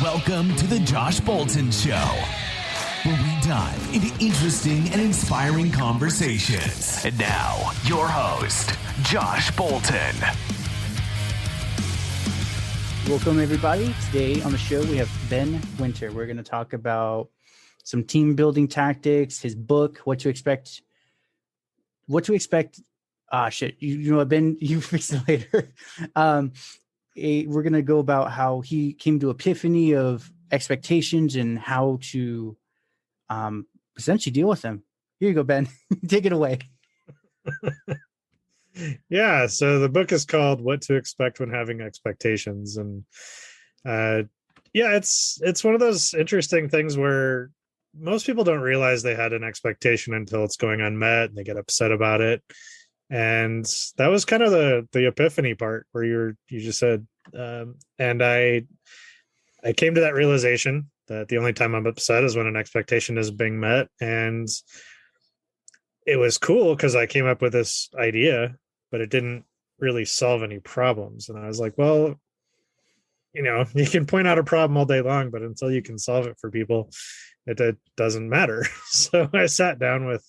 Welcome to the Josh Bolton Show, where we dive into interesting and inspiring conversations. And now, your host, Josh Bolton. Welcome, everybody. Today on the show, we have Ben Winter. We're going to talk about some team building tactics, his book, what to expect. You know what, Ben, you fix it later. We're going to go about how he came to epiphany of expectations and how to essentially deal with them. Here you go, Ben. Take it away. Yeah, so the book is called What to Expect When Having Expectations. And it's one of those interesting things where most people don't realize they had an expectation until it's going unmet and they get upset about it. And that was kind of the epiphany part where you just said, and I came to that realization that the only time I'm upset is when an expectation is being met. And it was cool because I came up with this idea, but it didn't really solve any problems. And I was like, well, you can point out a problem all day long, but until you can solve it for people, it doesn't matter. So I sat down with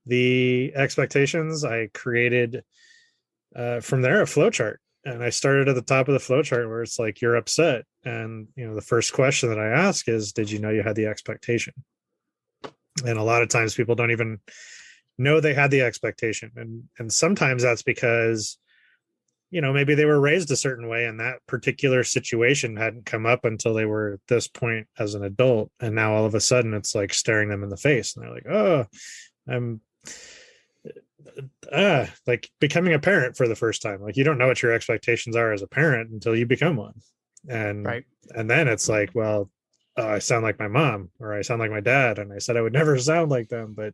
the expectations. I created from there a flowchart, and I started at the top of the flowchart where it's like, you're upset. And, the first question that I ask is, did you know you had the expectation? And a lot of times people don't even know they had the expectation. And sometimes that's because, maybe they were raised a certain way and that particular situation hadn't come up until they were at this point as an adult. And now all of a sudden it's like staring them in the face and they're like, oh, I'm like becoming a parent for the first time. Like, you don't know what your expectations are as a parent until you become one. And right. And then it's like, well, I sound like my mom, or I sound like my dad. And I said I would never sound like them, but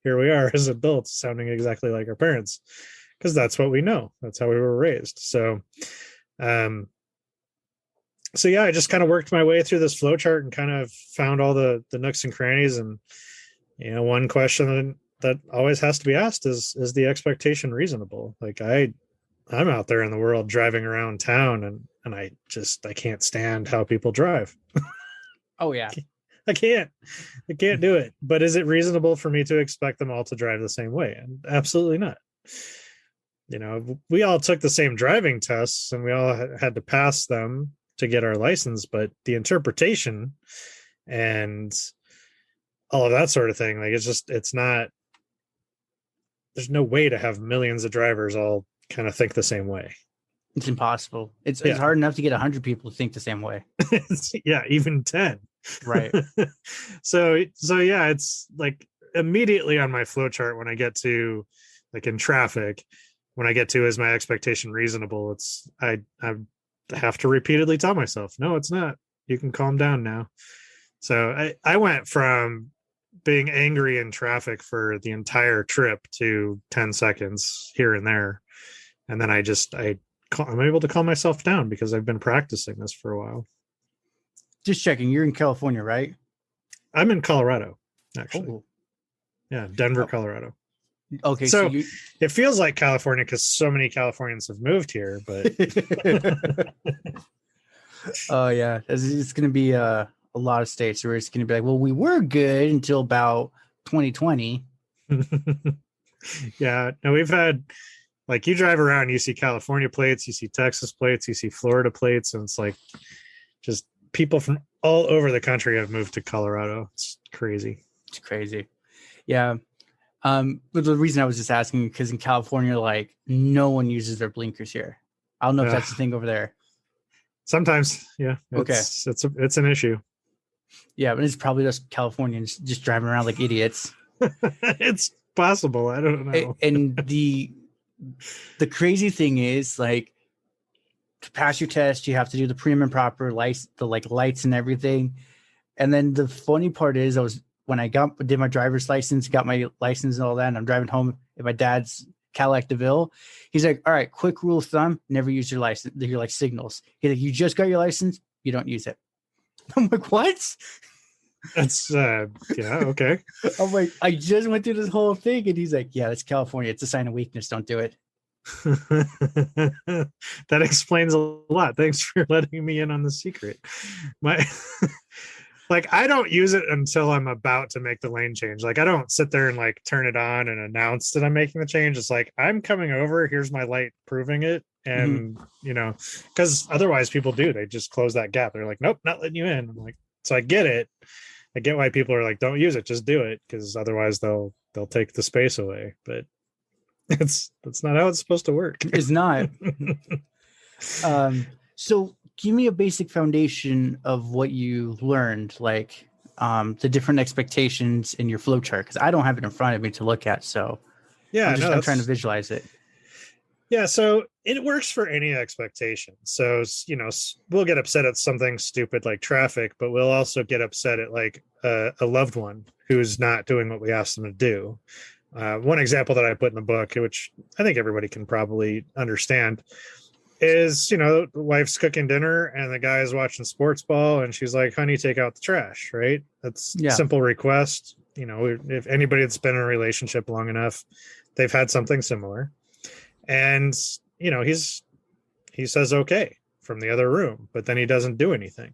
here we are as adults sounding exactly like our parents, because that's what we know. That's how we were raised. So I just kind of worked my way through this flowchart and kind of found all the nooks and crannies. And, one question that always has to be asked is the expectation reasonable? Like, I'm out there in the world driving around town and I can't stand how people drive. Oh yeah. I can't do it. But is it reasonable for me to expect them all to drive the same way? And absolutely not. We all took the same driving tests and we all had to pass them to get our license, but the interpretation and all of that sort of thing, like, it's not, there's no way to have millions of drivers all kind of think the same way. It's impossible. It's hard enough to get 100 people to think the same way. Yeah, even 10. Right. So yeah, it's like immediately on my flowchart when I get to, like, in traffic, when I get to, is my expectation reasonable? It's I have to repeatedly tell myself, no, it's not. You can calm down now. So I went from being angry in traffic for the entire trip to 10 seconds here and there. And then I'm able to calm myself down because I've been practicing this for a while. Just checking. You're in California, right? I'm in Colorado, actually. Oh. Yeah, Denver, Colorado. Okay, so it feels like California because so many Californians have moved here, but oh yeah, it's going to be a lot of states where it's going to be like, well, we were good until about 2020. Yeah, no, we've had, like, you drive around, you see California plates, you see Texas plates, you see Florida plates, and it's like just people from all over the country have moved to Colorado. It's crazy. It's crazy. Yeah. But the reason I was just asking, because in California, like, no one uses their blinkers here. I don't know if that's the thing over there. Sometimes, yeah. It's an issue. Yeah, but it's probably just Californians just driving around like idiots. It's possible. I don't know. And the crazy thing is, like, to pass your test, you have to do the prim and proper lights, lights and everything. And then the funny part is, when I did my driver's license, got my license and all that, and I'm driving home in my dad's Cadillac DeVille, he's like, all right, quick rule of thumb, never use your license, your like signals. He's like, you just got your license, you don't use it. I'm like, what? That's yeah, okay. I'm like, I just went through this whole thing, and he's like, yeah, that's California. It's a sign of weakness. Don't do it. That explains a lot. Thanks for letting me in on the secret. My like, I don't use it until I'm about to make the lane change. Like, I don't sit there and like turn it on and announce that I'm making the change. It's like, I'm coming over, here's my light proving it. And because otherwise people do, they just close that gap. They're like, nope, not letting you in. I'm like, so I get it. I get why people are like, don't use it, just do it, because otherwise they'll take the space away. But that's not how it's supposed to work. It's not. So give me a basic foundation of what you learned, like the different expectations in your flow chart, because I don't have it in front of me to look at. So yeah, I'm trying to visualize it. Yeah, so it works for any expectation. So, we'll get upset at something stupid like traffic, but we'll also get upset at like a loved one who's not doing what we asked them to do. One example that I put in the book, which I think everybody can probably understand, is, the wife's cooking dinner and the guy is watching sports ball and she's like, honey, take out the trash, right? That's a simple request. If anybody that's been in a relationship long enough, they've had something similar. And, he says, okay, from the other room, but then he doesn't do anything.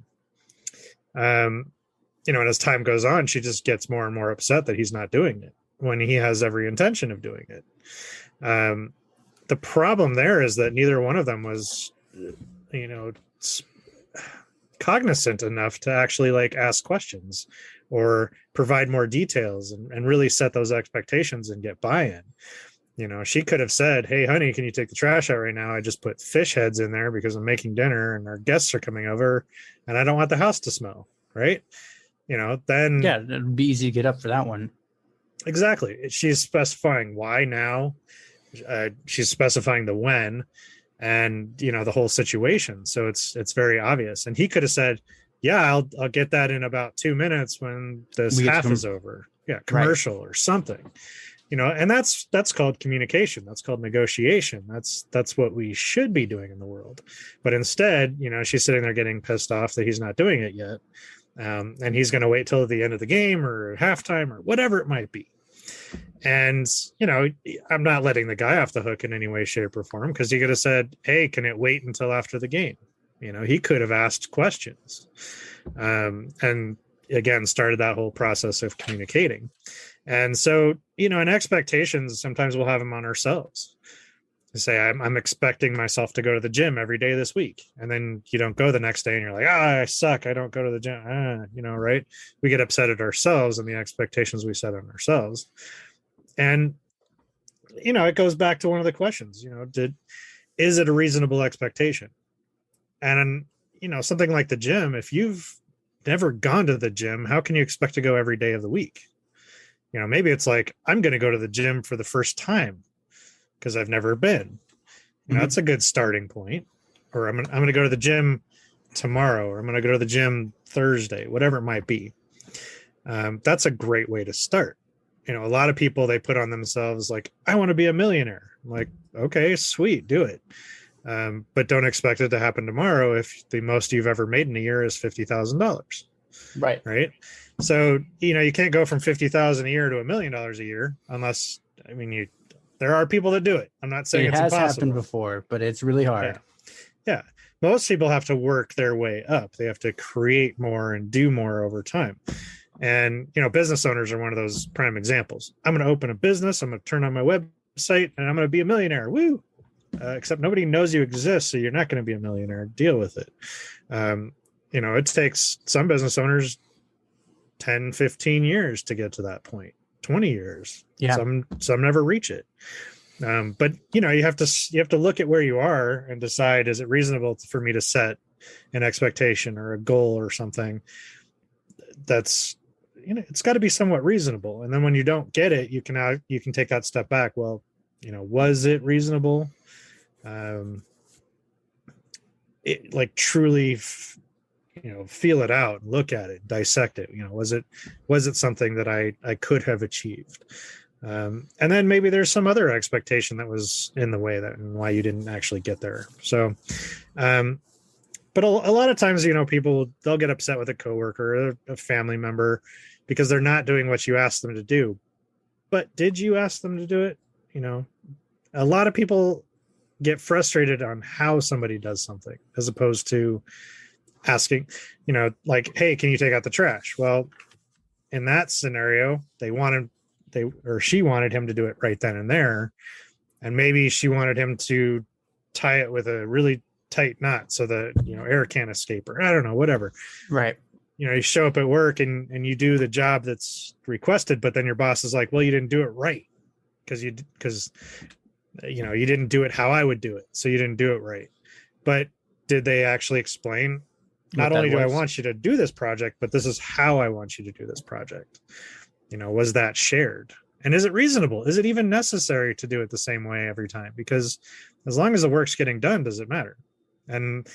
And as time goes on, she just gets more and more upset that he's not doing it when he has every intention of doing it. The problem there is that neither one of them was, cognizant enough to actually like ask questions or provide more details and really set those expectations and get buy-in. She could have said, hey, honey, can you take the trash out right now? I just put fish heads in there because I'm making dinner and our guests are coming over and I don't want the house to smell. Right. Then. Yeah, it'd be easy to get up for that one. Exactly. She's specifying why now. She's specifying the when and, the whole situation. So it's very obvious. And he could have said, yeah, I'll get that in about 2 minutes when this half is over. Yeah. Commercial or something. And that's called communication. That's called negotiation. That's what we should be doing in the world. But instead, she's sitting there getting pissed off that he's not doing it yet. And he's going to wait till the end of the game or halftime or whatever it might be. And, I'm not letting the guy off the hook in any way, shape, or form, because he could have said, hey, can it wait until after the game? He could have asked questions. And again, started that whole process of communicating. And so, in expectations, sometimes we'll have them on ourselves. Say, I'm expecting myself to go to the gym every day this week. And then you don't go the next day and you're like, I suck. I don't go to the gym. Right. We get upset at ourselves and the expectations we set on ourselves. And, it goes back to one of the questions, is it a reasonable expectation? And, something like the gym, if you've never gone to the gym, how can you expect to go every day of the week? Maybe it's like, I'm going to go to the gym for the first time because I've never been. That's a good starting point. Or I'm going to go to the gym tomorrow, or I'm going to go to the gym Thursday, whatever it might be. That's a great way to start. A lot of people, they put on themselves like, I want to be a millionaire. I'm like, okay, sweet, do it. But don't expect it to happen tomorrow if the most you've ever made in a year is $50,000. Right. Right. So, you can't go from 50,000 a year to $1 million a year unless, there are people that do it. I'm not saying it it's has impossible. Happened before, but it's really hard. Yeah. Most people have to work their way up. They have to create more and do more over time. And, business owners are one of those prime examples. I'm going to open a business. I'm going to turn on my website and I'm going to be a millionaire. Woo. Except nobody knows you exist. So you're not going to be a millionaire. Deal with it. It takes some business owners 10, 15 years to get to that point, 20 years. Yeah. Some never reach it. But you have to look at where you are and decide, is it reasonable for me to set an expectation or a goal or something that's, it's got to be somewhat reasonable. And then when you don't get it, you can take that step back. Well, was it reasonable? It like truly feel it out, look at it, dissect it. Was it something that I could have achieved? And then maybe there's some other expectation that was in the way and why you didn't actually get there. So, but a lot of times, people, they'll get upset with a coworker or a family member because they're not doing what you asked them to do. But did you ask them to do it? A lot of people get frustrated on how somebody does something, as opposed to asking, like, hey, can you take out the trash? Well, in that scenario, she wanted him to do it right then and there. And maybe she wanted him to tie it with a really tight knot so that, air can't escape, or I don't know, whatever. Right. You show up at work and you do the job that's requested, but then your boss is like, well, you didn't do it right because you didn't do it how I would do it. So you didn't do it right. But did they actually explain, not only do I want you to do this project, but this is how I want you to do this project? Was that shared? And is it reasonable? Is it even necessary to do it the same way every time? Because as long as the work's getting done, does it matter? And,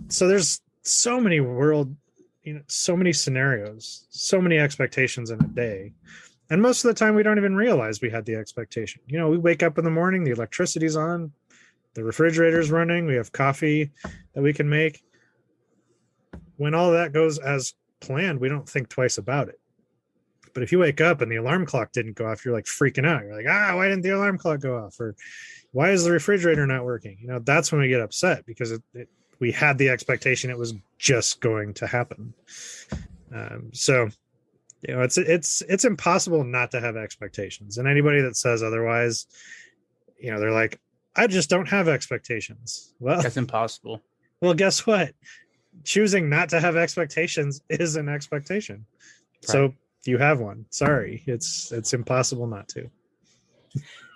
so there's so many so many scenarios, so many expectations in a day. And most of the time we don't even realize we had the expectation. We wake up in the morning, the electricity's on, the refrigerator's running, we have coffee that we can make. When all of that goes as planned, we don't think twice about it. But if you wake up and the alarm clock didn't go off, you're like freaking out. You're like, why didn't the alarm clock go off? Or why is the refrigerator not working? That's when we get upset, because we had the expectation it was just going to happen. So it's impossible not to have expectations. And anybody that says otherwise, they're like, I just don't have expectations. Well, that's impossible. Well, guess what? Choosing not to have expectations is an expectation. Right. So you have one. Sorry, it's impossible not to.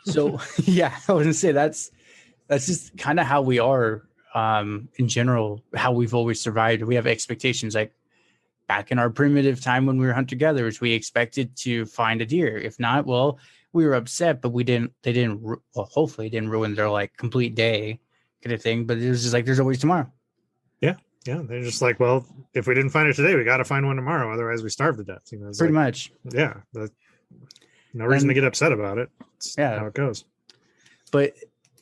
So yeah, I was gonna say that's just kind of how we are in general, how we've always survived. We have expectations. Like back in our primitive time when we were hunter-gatherers, we expected to find a deer. If not, well, we were upset, but hopefully it didn't ruin their like complete day kind of thing. But it was just like, there's always tomorrow. Yeah, they're just like, well, if we didn't find it today, we got to find one tomorrow. Otherwise, we starve to death. Pretty much. Yeah. No reason to get upset about it. It's how it goes. But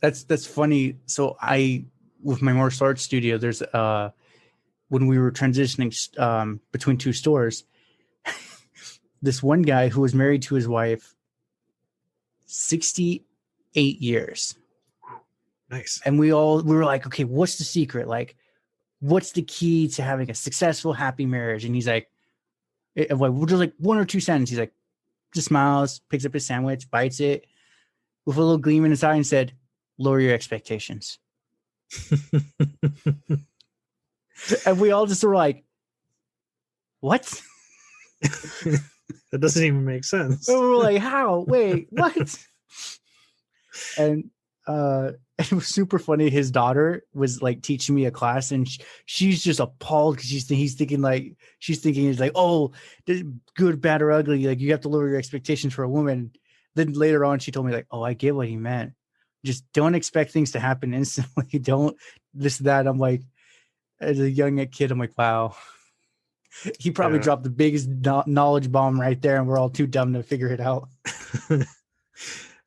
that's funny. So with my martial arts studio, there's when we were transitioning between two stores, this one guy who was married to his wife 68 years. Nice. And we were like, okay, what's the secret? Like, what's the key to having a successful, happy marriage? And he's like, we're just like one or two sentences. He's like, just smiles, picks up his sandwich, bites it with a little gleam in his eye and said, lower your expectations. And we all just were like, what? That doesn't even make sense. And we were like, how? Wait, what? And it was super funny. His daughter was like teaching me a class, and she's just appalled because she's thinking it's like, oh, good, bad, or ugly. Like you have to lower your expectations for a woman. Then later on, she told me like, oh, I get what he meant. Just don't expect things to happen instantly. Don't this, that. I'm like, as a young kid, I'm like, wow. He probably dropped the biggest knowledge bomb right there, and we're all too dumb to figure it out.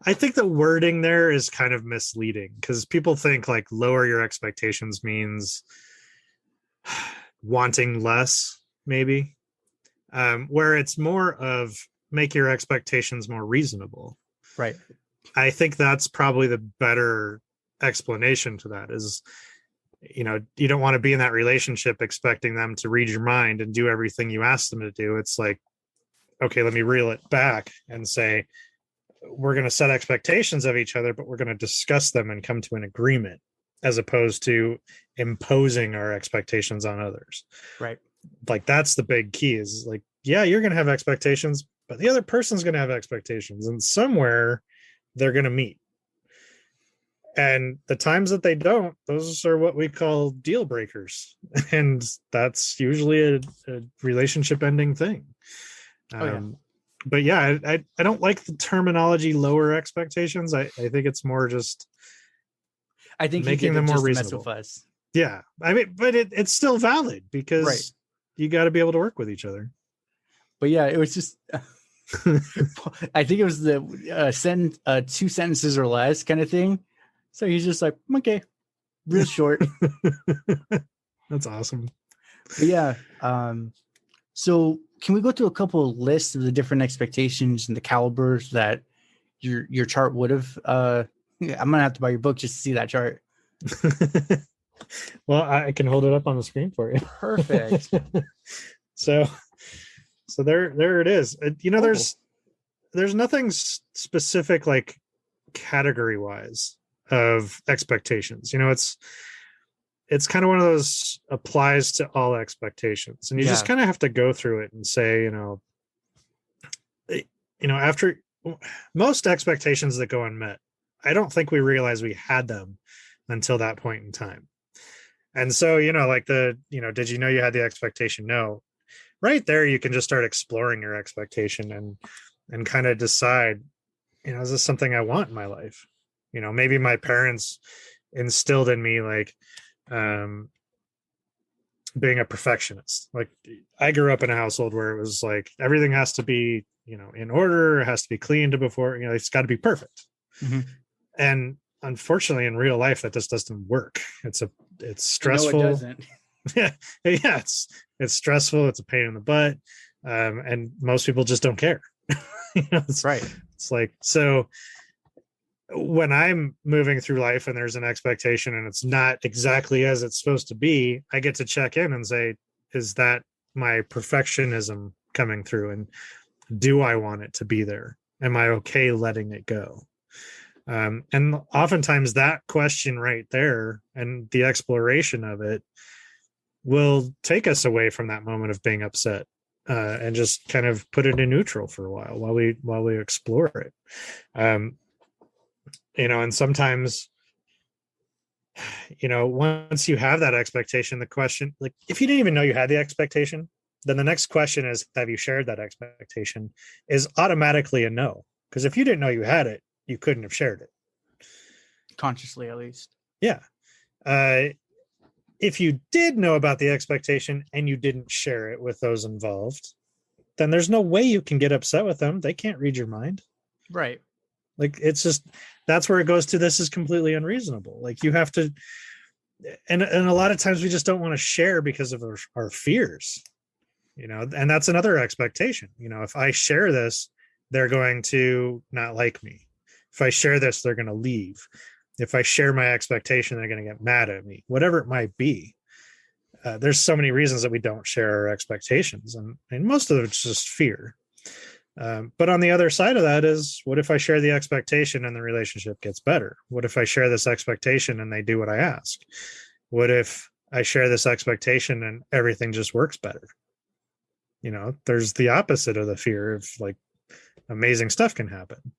I think the wording there is kind of misleading, because people think like lower your expectations means wanting less, maybe, where it's more of make your expectations more reasonable. Right. I think that's probably the better explanation to that is, you don't want to be in that relationship expecting them to read your mind and do everything you ask them to do. It's like, okay, let me reel it back and say, we're going to set expectations of each other, but we're going to discuss them and come to an agreement, as opposed to imposing our expectations on others. Right. Like that's the big key is like, yeah, you're going to have expectations, but the other person's going to have expectations, and somewhere they're going to meet. And the times that they don't, those are what we call deal breakers. And that's usually a relationship ending thing. But yeah, I don't like the terminology lower expectations. I think it's more just making them more reasonable. Yeah. I mean, but it's still valid, because you got to be able to work with each other. But yeah, it was just, I think it was the two sentences or less kind of thing. So he's just like, okay, real short. That's awesome. But yeah. So can we go through a couple of lists of the different expectations and the calibers that your chart would have Yeah, I'm gonna have to buy your book just to see that chart. Well, I can hold it up on the screen for you. Perfect. so there it is. Oh. There's nothing specific, like category wise, of expectations. It's kind of one of those applies to all expectations, and you just Yeah. kind of have to go through it and say, after most expectations that go unmet, I don't think we realize we had them until that point in time. And so, like did you know you had the expectation? No. Right there, you can just start exploring your expectation and kind of decide, is this something I want in my life? Maybe my parents instilled in me, like, being a perfectionist. Like, I grew up in a household where it was like everything has to be, in order, it has to be cleaned before, it's got to be perfect. Mm-hmm. And unfortunately, in real life, that just doesn't work. It's stressful. No, it doesn't. Yeah, it's stressful. It's a pain in the butt, and most people just don't care. That's right. It's like, so when I'm moving through life and there's an expectation and it's not exactly as it's supposed to be, I get to check in and say, is that my perfectionism coming through? And do I want it to be there? Am I okay letting it go? And oftentimes that question right there and the exploration of it will take us away from that moment of being upset, and just kind of put it in neutral for a while we explore it. And sometimes, once you have that expectation, the question, like, if you didn't even know you had the expectation, then the next question is, have you shared that expectation, is automatically a no. Because if you didn't know you had it, you couldn't have shared it. Consciously, at least. Yeah. If you did know about the expectation and you didn't share it with those involved, then there's no way you can get upset with them. They can't read your mind. Right. Like, it's just, that's where it goes to, this is completely unreasonable. Like, you have to, and a lot of times we just don't want to share because of our fears, and that's another expectation. If I share this, they're going to not like me. If I share this, they're going to leave. If I share my expectation, they're going to get mad at me, whatever it might be. There's so many reasons that we don't share our expectations, and most of it's just fear. But on the other side of that is, what if I share the expectation and the relationship gets better? What if I share this expectation and they do what I ask? What if I share this expectation and everything just works better? There's the opposite of the fear of, like, amazing stuff can happen.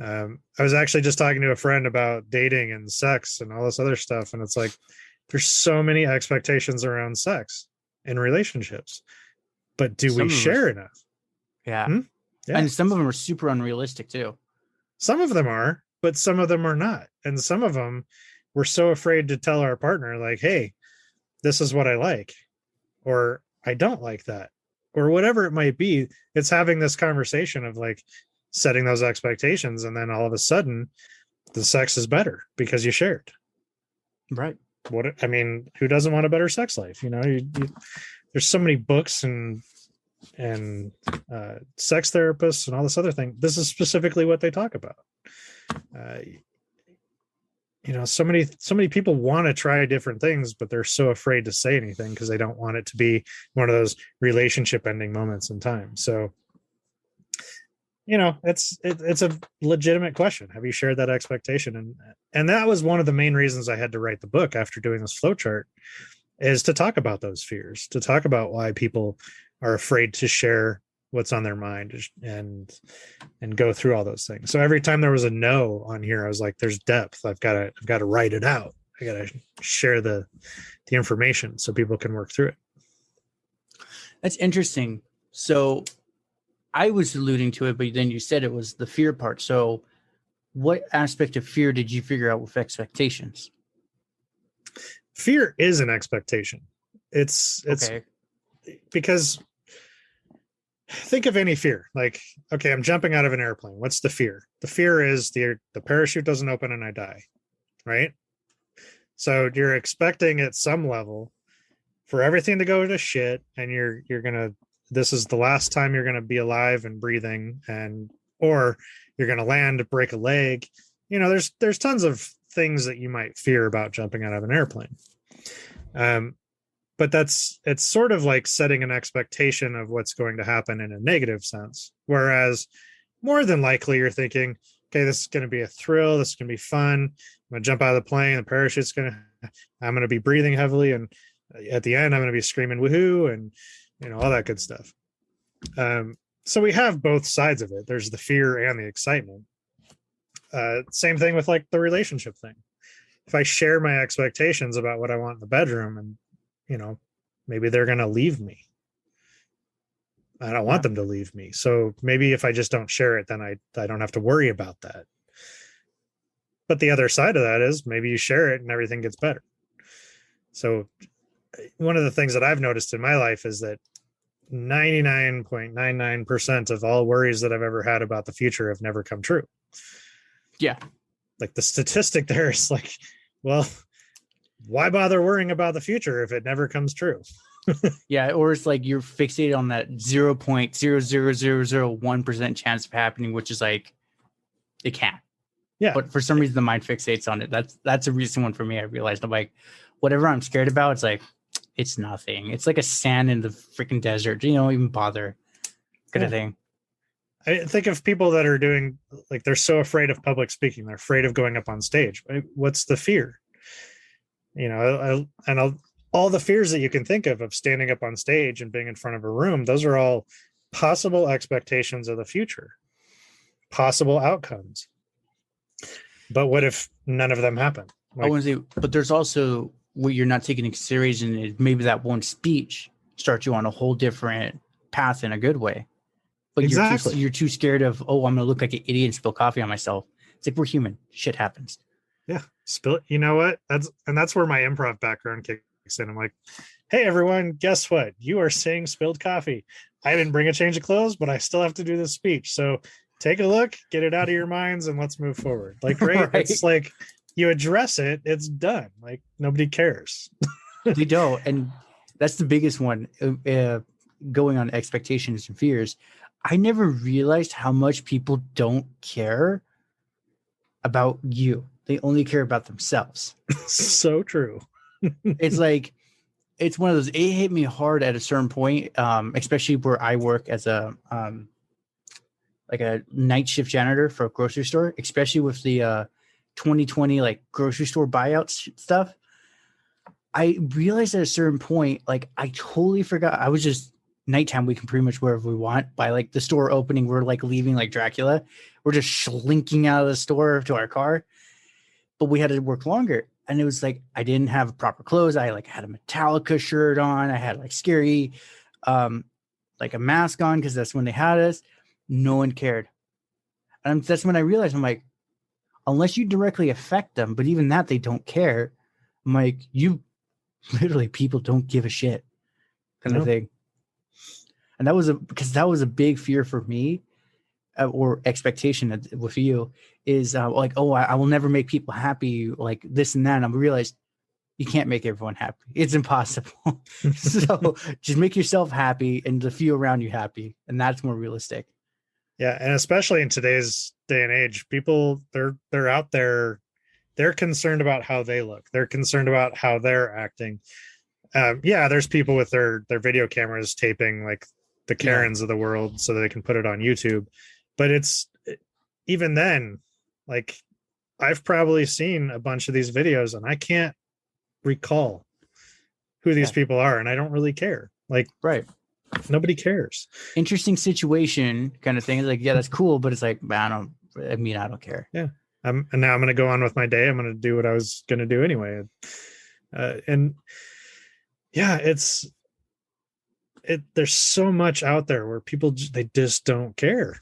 I was actually just talking to a friend about dating and sex and all this other stuff. And it's like, there's so many expectations around sex in relationships, but do we share enough? Yeah. Yeah. And some of them are super unrealistic too. Some of them are, but some of them are not. And some of them, we're so afraid to tell our partner, like, hey, this is what I like, or I don't like that, or whatever it might be. It's having this conversation of, like, setting those expectations, and then all of a sudden the sex is better because you shared. Right. Who doesn't want a better sex life? There's so many books and sex therapists and all this other thing. This is specifically what they talk about. So many people want to try different things, but they're so afraid to say anything because they don't want it to be one of those relationship ending moments in time. So, it's a legitimate question. Have you shared that expectation? And that was one of the main reasons I had to write the book after doing this flowchart, is to talk about those fears, to talk about why people are afraid to share what's on their mind and go through all those things. So every time there was a no on here, I was like, there's depth. I've got to write it out. I got to share the information so people can work through it. That's interesting. So I was alluding to it, but then you said it was the fear part. So what aspect of fear did you figure out with expectations? Fear is an expectation. It's okay. Because think of any fear. Like, okay, I'm jumping out of an airplane. What's the fear? The fear is the parachute doesn't open and I die, right? So you're expecting at some level for everything to go to shit, and you're gonna, this is the last time you're gonna be alive and breathing, or you're gonna land, break a leg. there's tons of things that you might fear about jumping out of an airplane. But it's sort of like setting an expectation of what's going to happen in a negative sense. Whereas more than likely you're thinking, okay, this is going to be a thrill. This is going to be fun. I'm going to jump out of the plane. The parachute's I'm going to be breathing heavily. And at the end, I'm going to be screaming woohoo and, all that good stuff. So we have both sides of it. There's the fear and the excitement. Same thing with like the relationship thing. If I share my expectations about what I want in the bedroom and, maybe they're going to leave me. I don't want them to leave me. So maybe if I just don't share it, then I don't have to worry about that. But the other side of that is maybe you share it and everything gets better. So one of the things that I've noticed in my life is that 99.99% of all worries that I've ever had about the future have never come true. Yeah. Like the statistic there is like, well, why bother worrying about the future if it never comes true? Yeah. Or it's like you're fixated on that 0.00001% chance of happening, which is like, it can't. Yeah. But for some reason, the mind fixates on it. That's a recent one for me. I realized I'm like, whatever I'm scared about, it's like, it's nothing. It's like a sand in the freaking desert. You don't even bother, kind of thing. I think of people that are doing like they're so afraid of public speaking. They're afraid of going up on stage. What's the fear? All the fears that you can think of standing up on stage and being in front of a room, those are all possible expectations of the future, possible outcomes. But what if none of them happen? I want to say, but there's also what you're not taking into consideration is maybe that one speech starts you on a whole different path in a good way. But exactly. you're too scared of, I'm going to look like an idiot and spill coffee on myself. It's like, we're human. Shit happens. Yeah. You know what? That's where my improv background kicks in. I'm like, hey, everyone, guess what? You are saying spilled coffee. I didn't bring a change of clothes, but I still have to do this speech. So take a look, get it out of your minds, and let's move forward. Like, right? It's like you address it, it's done. Like nobody cares. They don't. And that's the biggest one, going on expectations and fears. I never realized how much people don't care about you. They only care about themselves. So true. It's like, it's one of those, it hit me hard at a certain point, especially where I work as a night shift janitor for a grocery store, especially with the 2020 like grocery store buyouts stuff. I realized at a certain point, like I totally forgot. I was just nighttime. We can pretty much wherever we want. By like the store opening, we're like leaving like Dracula. We're just slinking out of the store to our car. But we had to work longer. And it was like, I didn't have proper clothes. I like had a Metallica shirt on. I had like scary, like a mask on because that's when they had us. No one cared. And that's when I realized, I'm like, unless you directly affect them, but even that, they don't care. I'm like, literally, people don't give a shit kind of thing. And that was a big fear for me, or expectation with you is like, I will never make people happy, like this and that. And I realized you can't make everyone happy. It's impossible. So just make yourself happy and the few around you happy. And that's more realistic. Yeah. And especially in today's day and age, people, they're out there. They're concerned about how they look. They're concerned about how they're acting. There's people with their video cameras taping like the Karens of the world so that they can put it on YouTube. But it's even then, like I've probably seen a bunch of these videos and I can't recall who these people are. And I don't really care. Like, right. Nobody cares. Interesting situation kind of thing. It's like, yeah, that's cool. But it's like, I don't care. Yeah. And now I'm going to go on with my day. I'm going to do what I was going to do anyway. There's so much out there where people, they just don't care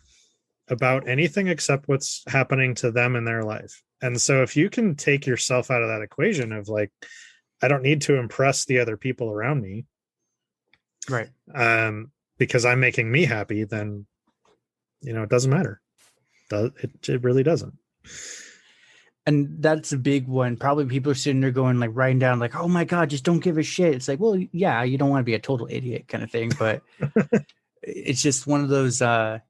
about anything except what's happening to them in their life. And so if you can take yourself out of that equation of like, I don't need to impress the other people around me. Right. Because I'm making me happy, then, it doesn't matter. It really doesn't. And that's a big one. Probably people are sitting there going like writing down like, oh my God, just don't give a shit. It's like, well, yeah, you don't want to be a total idiot kind of thing, but it's just one of those, well,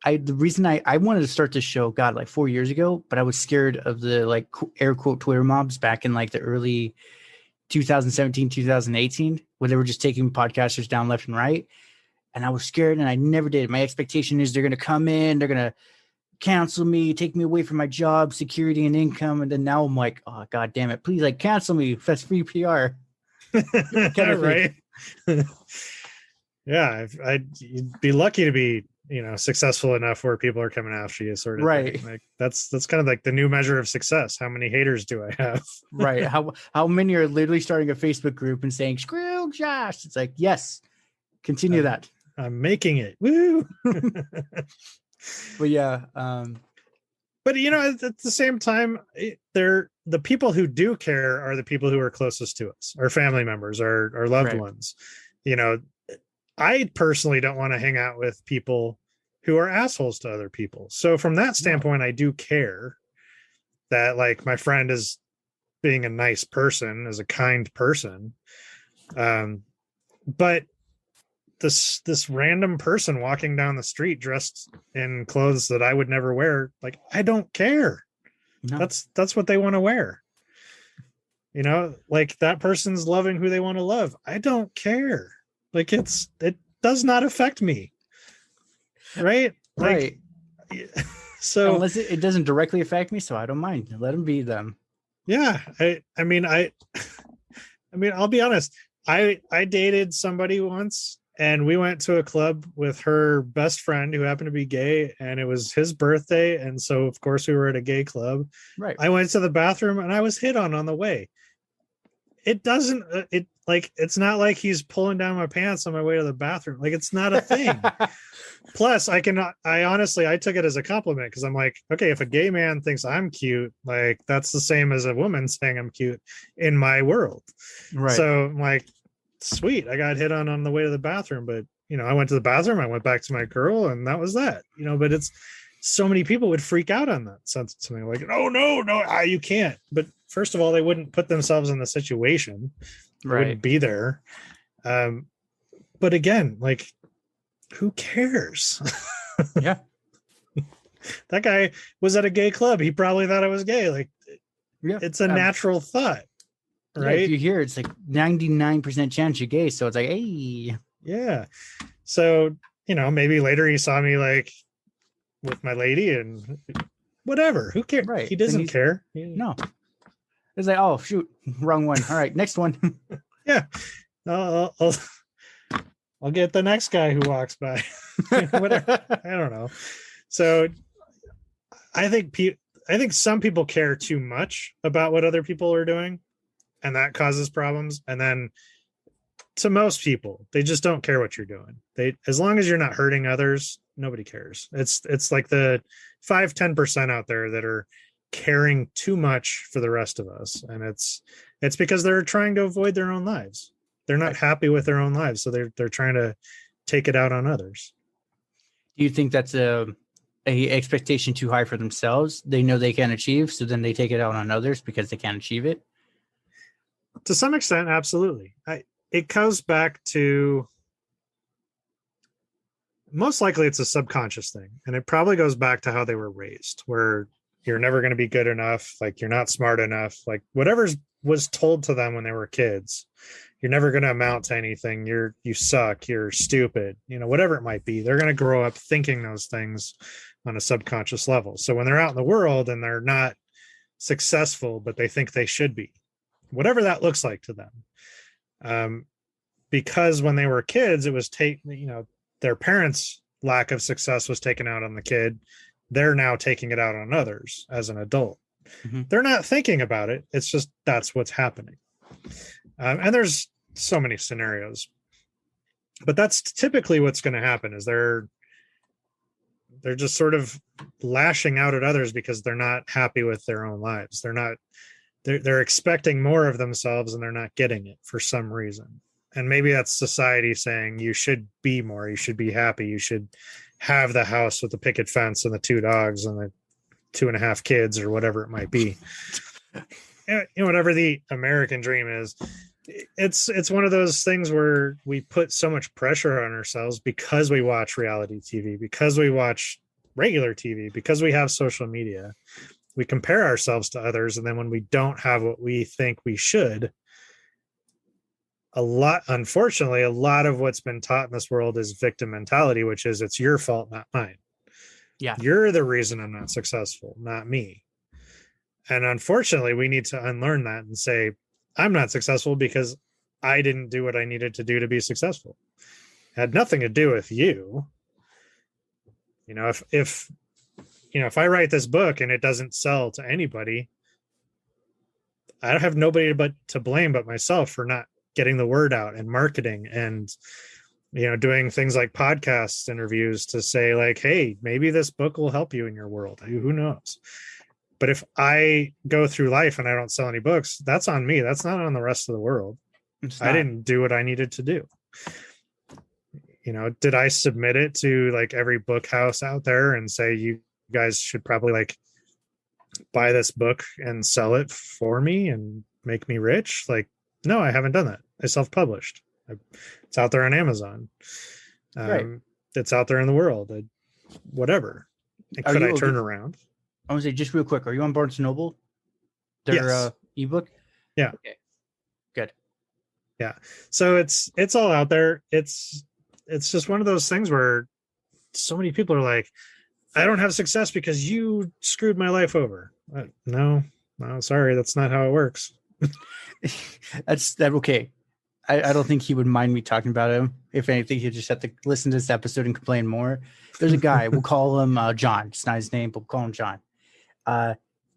the reason I wanted to start this show, God, like 4 years ago, but I was scared of the like air quote Twitter mobs back in like the early 2017, 2018, where they were just taking podcasters down left and right. And I was scared and I never did. My expectation is they're going to come in, they're going to cancel me, take me away from my job, security and income. And then now I'm like, oh, God damn it. Please like cancel me. That's free PR. Kind of right. Yeah. You'd be lucky to be, successful enough where people are coming after you sort of right thing. Like that's kind of like the new measure of success. How many haters do I have? right. How many are literally starting a Facebook group and saying, screw Josh? It's like, yes, continue that. I'm making it. Woo. But yeah. But at the same time, the people who do care are the people who are closest to us, our family members, our loved ones. I personally don't want to hang out with people who are assholes to other people. So from that standpoint, I do care that like my friend is being a nice person, is a kind person. But this random person walking down the street dressed in clothes that I would never wear, like, I don't care. No. That's what they want to wear. Like that person's loving who they want to love. I don't care. Like it does not affect me. Right. Like, right. So unless it doesn't directly affect me, so I don't mind. Let them be them. Yeah. I mean, I'll be honest. I dated somebody once and we went to a club with her best friend who happened to be gay, and it was his birthday. And so of course we were at a gay club. Right. I went to the bathroom and I was hit on the way. It's not like he's pulling down my pants on my way to the bathroom. Like it's not a thing. Plus I honestly took it as a compliment because I'm like, okay, if a gay man thinks I'm cute, like that's the same as a woman saying I'm cute in my world. Right. So I'm like, sweet. I got hit on the way to the bathroom, but I went to the bathroom, I went back to my girl, and that was that, but it's so many people would freak out on that. Something like, oh no, you can't. But first of all, they wouldn't put themselves in the situation. They wouldn't be there. But again, like, who cares? Yeah. That guy was at a gay club. He probably thought I was gay. Like, yeah, it's a natural thought, right? Yeah, if you hear it's like 99% chance you're gay. So it's like, hey. Yeah. So, maybe later he saw me like with my lady and whatever. Who cares? Right. He doesn't care. No. It's like, oh shoot, wrong one. All right, next one. Yeah. I'll get the next guy who walks by. Whatever. I don't know. So I think some people care too much about what other people are doing, and that causes problems. And then to most people, they just don't care what you're doing. As long as you're not hurting others, nobody cares. It's like the 5-10% out there that are caring too much for the rest of us, and it's because they're trying to avoid their own lives. They're not happy with their own lives, so they're trying to take it out on others. Do you think that's a expectation too high for themselves? They know they can't achieve, so then they take it out on others because they can't achieve it? To some extent, absolutely. It goes back to, most likely it's a subconscious thing, and it probably goes back to how they were raised, where you're never going to be good enough, like you're not smart enough, like whatever was told to them when they were kids. You're never going to amount to anything. You suck, you're stupid, whatever it might be. They're going to grow up thinking those things on a subconscious level. So when they're out in the world and they're not successful, but they think they should be, whatever that looks like to them. Because when they were kids, it was their parents' lack of success was taken out on the kid. They're now taking it out on others as an adult. Mm-hmm. They're not thinking about it. It's just, that's what's happening. And there's so many scenarios, but that's typically what's going to happen is they're just sort of lashing out at others because they're not happy with their own lives. They're expecting more of themselves and they're not getting it for some reason. And maybe that's society saying you should be more, you should be happy, you should have the house with the picket fence and the 2 dogs and the 2.5 kids or whatever it might be. Whatever the American dream is, it's one of those things where we put so much pressure on ourselves because we watch reality TV, because we watch regular TV, because we have social media, we compare ourselves to others. And then when we don't have what we think we should, unfortunately, a lot of what's been taught in this world is victim mentality, which is it's your fault, not mine. Yeah. You're the reason I'm not successful, not me. And unfortunately, we need to unlearn that and say, I'm not successful because I didn't do what I needed to do to be successful. It had nothing to do with you. You know, if I write this book and it doesn't sell to anybody, I have nobody but to blame but myself for not getting the word out and marketing and, doing things like podcast interviews to say like, hey, maybe this book will help you in your world. Who knows? But if I go through life and I don't sell any books, that's on me. That's not on the rest of the world. I didn't do what I needed to do. Did I submit it to like every book house out there and say, you guys should probably like buy this book and sell it for me and make me rich? Like, no, I haven't done that. I self-published. It's out there on Amazon. Right. It's out there in the world. Could I turn around? I want to say just real quick. Are you on Barnes & Noble? Their ebook? Yeah. Okay. Good. Yeah. So it's all out there. It's just one of those things where so many people are like, I don't have success because you screwed my life over. No, sorry. That's not how it works. That's okay. I don't think he would mind me talking about him. If anything, he'll just have to listen to this episode and complain more. There's a guy, we'll call him John. It's not his name, but we'll call him John.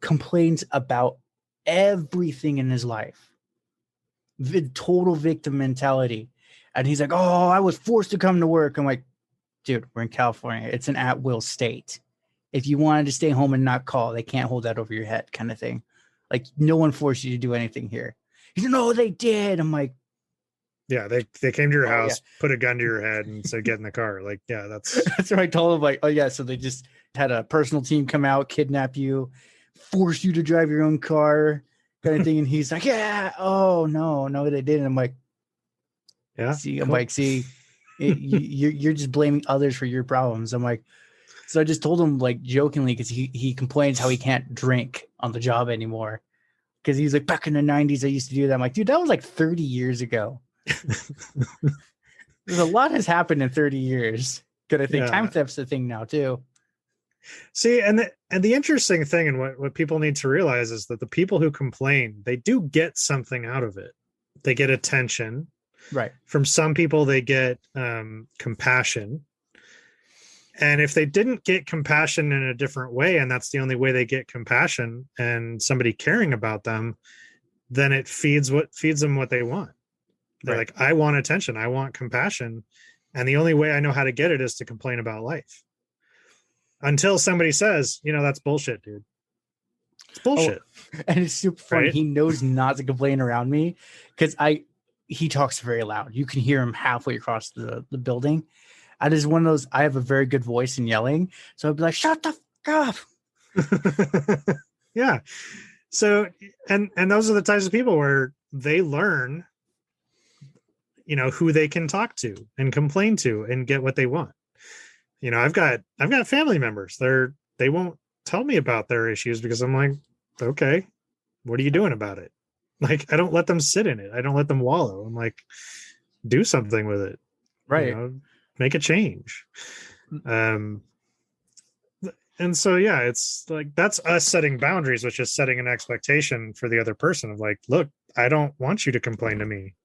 Complains about everything in his life. Total victim mentality. And he's like, oh, I was forced to come to work. I'm like, dude, we're in California. It's an at-will state. If you wanted to stay home and not call, they can't hold that over your head kind of thing. Like, no one forced you to do anything here. He's like, no, they did. I'm like, yeah, they came to your house, put a gun to your head and said, get in the car. Like, yeah, that's what I told him. Like, oh yeah. So they just had a personal team come out, kidnap you, force you to drive your own car kind of thing. And he's like, yeah, oh no, they didn't. I'm like, yeah. See, I'm like, you're just blaming others for your problems. I'm like, so I just told him like jokingly, because he complains how he can't drink on the job anymore. Because he's like, back in the 90s, I used to do that. I'm like, dude, that was like 30 years ago. There's a lot has happened in 30 years. Because I think time theft's a thing now too. See, and the interesting thing, and what people need to realize, is that the people who complain, they do get something out of it. They get attention. Right. From some people, they get compassion. And if they didn't get compassion in a different way, and that's the only way they get compassion and somebody caring about them, then it feeds them what they want. They're like, I want attention. I want compassion. And the only way I know how to get it is to complain about life. Until somebody says, that's bullshit, dude. It's bullshit. Oh, and it's super funny. Right? He knows not to complain around me because he talks very loud. You can hear him halfway across the building. I just one of those, I have a very good voice in yelling. So I'd be like, shut the fuck up. Yeah. So, and those are the types of people where they learn, who they can talk to and complain to and get what they want. I've got family members. They won't tell me about their issues because I'm like, okay, what are you doing about it? Like, I don't let them sit in it. I don't let them wallow. I'm like, do something with it. Right. Make a change. And so, yeah, it's like, that's us setting boundaries, which is setting an expectation for the other person of like, look, I don't want you to complain to me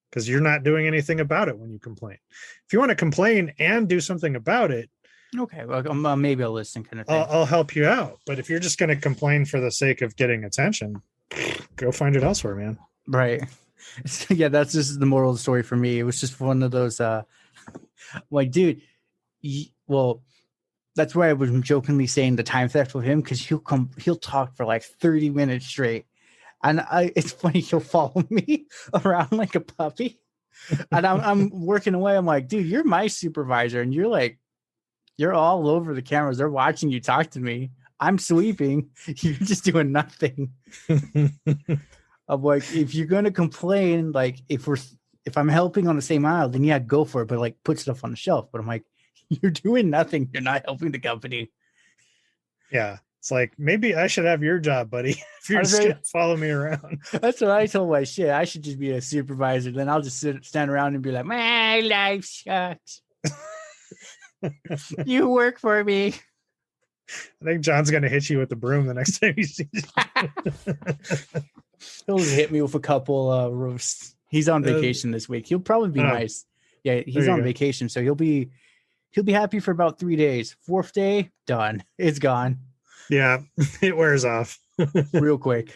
because you're not doing anything about it when you complain. If you want to complain and do something about it, okay, well, maybe I'll listen kind of thing. I'll help you out. But if you're just going to complain for the sake of getting attention, go find it elsewhere, man. Right. Yeah, that's just the moral of the story for me. It was just one of those, like, dude, well, that's why I was jokingly saying the time theft with him, because he'll talk for like 30 minutes straight. And it's funny, he'll follow me around like a puppy. And I'm working away. I'm like, dude, you're my supervisor. And you're all over the cameras. They're watching you talk to me. I'm sweeping. You're just doing nothing. I'm like, if you're going to complain, like if I'm helping on the same aisle, then yeah, go for it. But like put stuff on the shelf. But I'm like, you're doing nothing. You're not helping the company. Yeah. It's like, maybe I should have your job, buddy, if you're just going to follow me around. That's what I told my shit. I should just be a supervisor. Then I'll just stand around and be like, my life sucks. You work for me. I think John's going to hit you with the broom the next time he sees you. He'll hit me with a couple roasts. He's on vacation this week. He'll probably be nice. Yeah, he's on vacation, so he'll be happy for about 3 days. Fourth day, done. It's gone. Yeah, it wears off real quick.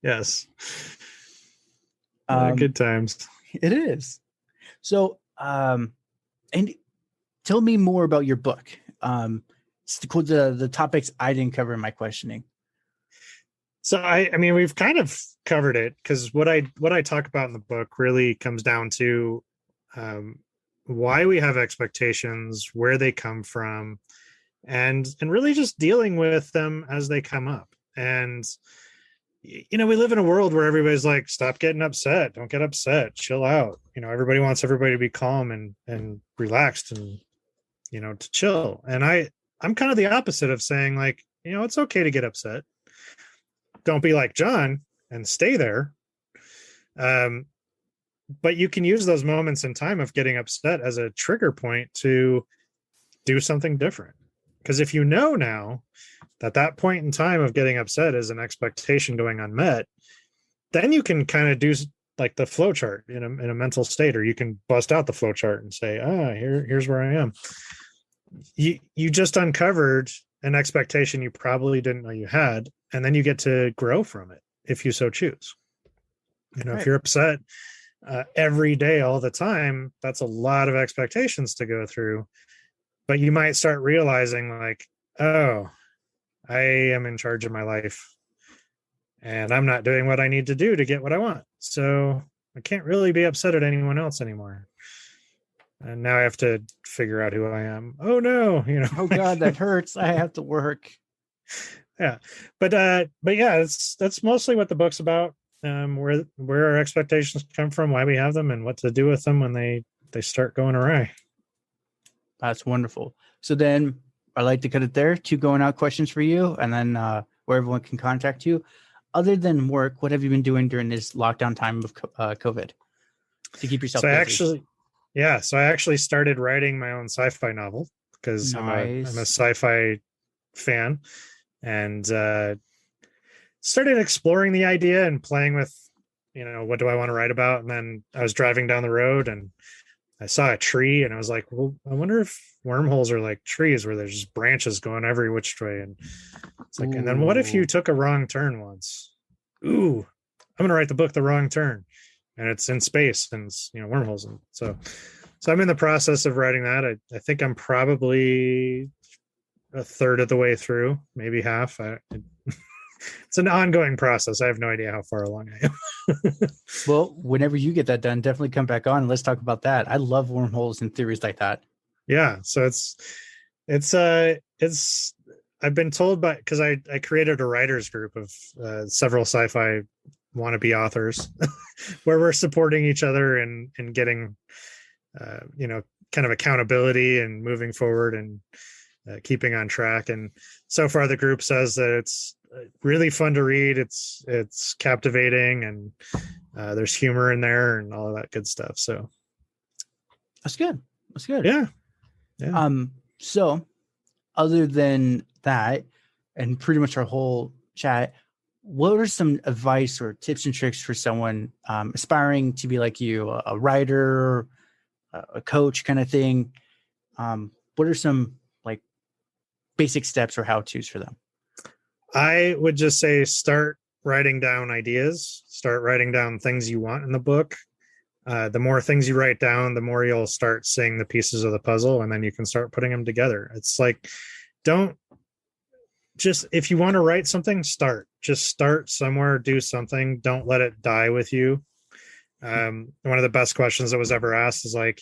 Yes. Good times. It is. So, and tell me more about your book. The topics I didn't cover in my questioning. So I mean, we've kind of covered it, because what I talk about in the book really comes down to why we have expectations, where they come from, and really just dealing with them as they come up. And we live in a world where everybody's like, stop getting upset, don't get upset, chill out. Everybody wants everybody to be calm and relaxed and to chill. And I'm kind of the opposite of saying, like, it's okay to get upset. Don't be like John and stay there. But you can use those moments in time of getting upset as a trigger point to do something different. Because if you know now that point in time of getting upset is an expectation going unmet, then you can kind of do like the flow chart in a mental state, or you can bust out the flow chart and say, here's where I am. You just uncovered an expectation you probably didn't know you had, and then you get to grow from it if you so choose. Right. If you're upset every day all the time, that's a lot of expectations to go through. But you might start realizing, like, oh, I am in charge of my life and I'm not doing what I need to do to get what I want. So I can't really be upset at anyone else anymore. And now I have to figure out who I am. Oh no, Oh God, that hurts. I have to work. Yeah. But yeah, that's mostly what the book's about. Where our expectations come from, why we have them, and what to do with them when they start going awry. That's wonderful. So then I like to cut it there. 2 going out questions for you, and then where everyone can contact you. Other than work, what have you been doing during this lockdown time of COVID to keep yourself busy? So I actually started writing my own sci-fi novel, because I'm a sci-fi fan, and started exploring the idea and playing with, what do I want to write about? And then I was driving down the road and I saw a tree, and I was like, well, I wonder if wormholes are like trees where there's just branches going every which way. And it's like, and then what if you took a wrong turn once? Ooh, I'm going to write the book, The Wrong Turn. And it's in space and it's, wormholes. And so I'm in the process of writing that. I think I'm probably a third of the way through, maybe half. It's an ongoing process. I have no idea how far along I am. Well, whenever you get that done, definitely come back on and let's talk about that. I love wormholes and theories like that. Yeah. So it's I've been told because I created a writers group of several sci-fi wannabe authors where we're supporting each other and getting, kind of accountability and moving forward and keeping on track. And so far the group says that it's really fun to read. It's captivating, and there's humor in there and all of that good stuff. So that's good. Yeah. So other than that, and pretty much our whole chat, what are some advice or tips and tricks for someone aspiring to be like you, a writer, a coach kind of thing? What are some like basic steps or how-tos for them? I would just say start writing down ideas, start writing down things you want in the book. The more things you write down, the more you'll start seeing the pieces of the puzzle, and then you can start putting them together. It's like, if you want to write something, just start somewhere, do something. Don't let it die with you. One of the best questions that was ever asked is like,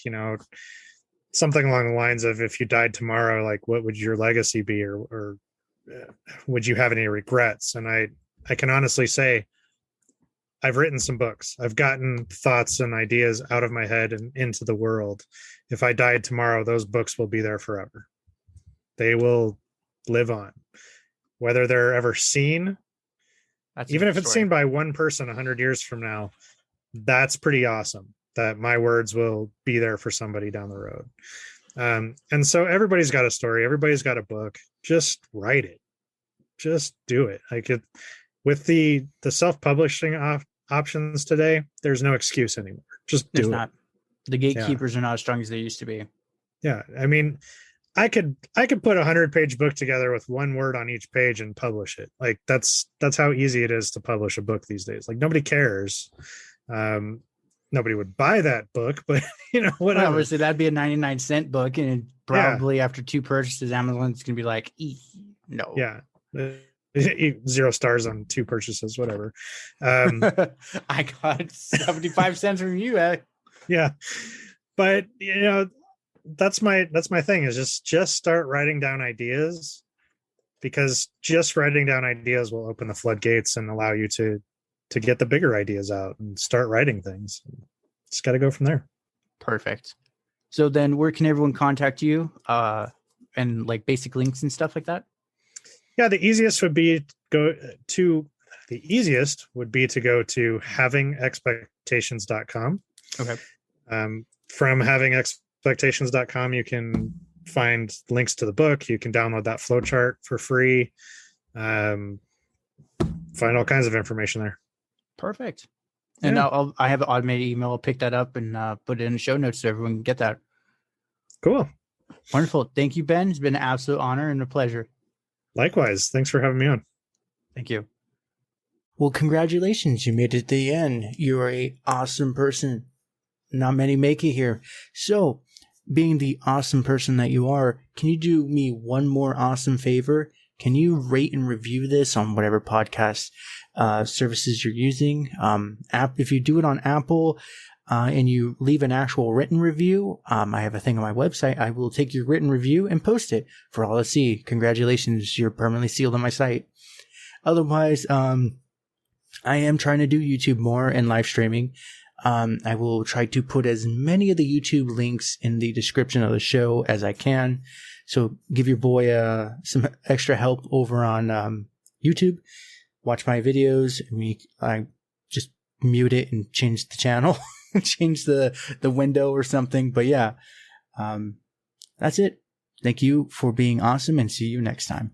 something along the lines of, if you died tomorrow, like what would your legacy be? Or would you have any regrets? And I can honestly say I've written some books. I've gotten thoughts and ideas out of my head and into the world. If I died tomorrow, those books will be there forever. They will live on. whether they're ever seen, That's even a if it's story. seen by one person 100 years from now, that's pretty awesome that my words will be there for somebody down the road. And so everybody's got a story. Everybody's got a book. Just write it. Just do it. Like it, with the self-publishing options today, there's no excuse anymore. Just do It's it. not. The gatekeepers are not as strong as they used to be. Yeah. I mean, I could put 100-page book together with one word on each page and publish it. Like that's how easy it is to publish a book these days. Like nobody cares. Nobody would buy that book, but whatever. Well, obviously that'd be a 99-cent book, and probably after 2 purchases, Amazon's gonna be like, no. Yeah. 0 stars on 2 purchases, whatever. I got 75 cents from you. Yeah. But that's my thing, is just start writing down ideas, because just writing down ideas will open the floodgates and allow you to get the bigger ideas out and start writing things. Just got to go from there. Perfect. So then where can everyone contact you? And like basic links and stuff like that? Yeah, the easiest would be to go to havingexpectations.com. Okay. From havingexpectations.com, you can find links to the book. You can download that flowchart for free. Find all kinds of information there. Perfect. And I have an automated email. I'll pick that up and put it in the show notes so everyone can get that. Cool. Wonderful. Thank you, Ben. It's been an absolute honor and a pleasure. Likewise. Thanks for having me on. Thank you. Well, congratulations. You made it to the end. You're an awesome person. Not many make it here. So, being the awesome person that you are, can you do me one more awesome favor? Can you rate and review this on whatever podcast services you're using? If you do it on Apple and you leave an actual written review, I have a thing on my website. I will take your written review and post it for all to see. Congratulations, you're permanently sealed on my site. Otherwise, I am trying to do YouTube more and live streaming. I will try to put as many of the YouTube links in the description of the show as I can. So give your boy some extra help over on YouTube. Watch my videos. I just mute it and change the channel, change the window or something. But yeah, that's it. Thank you for being awesome, and see you next time.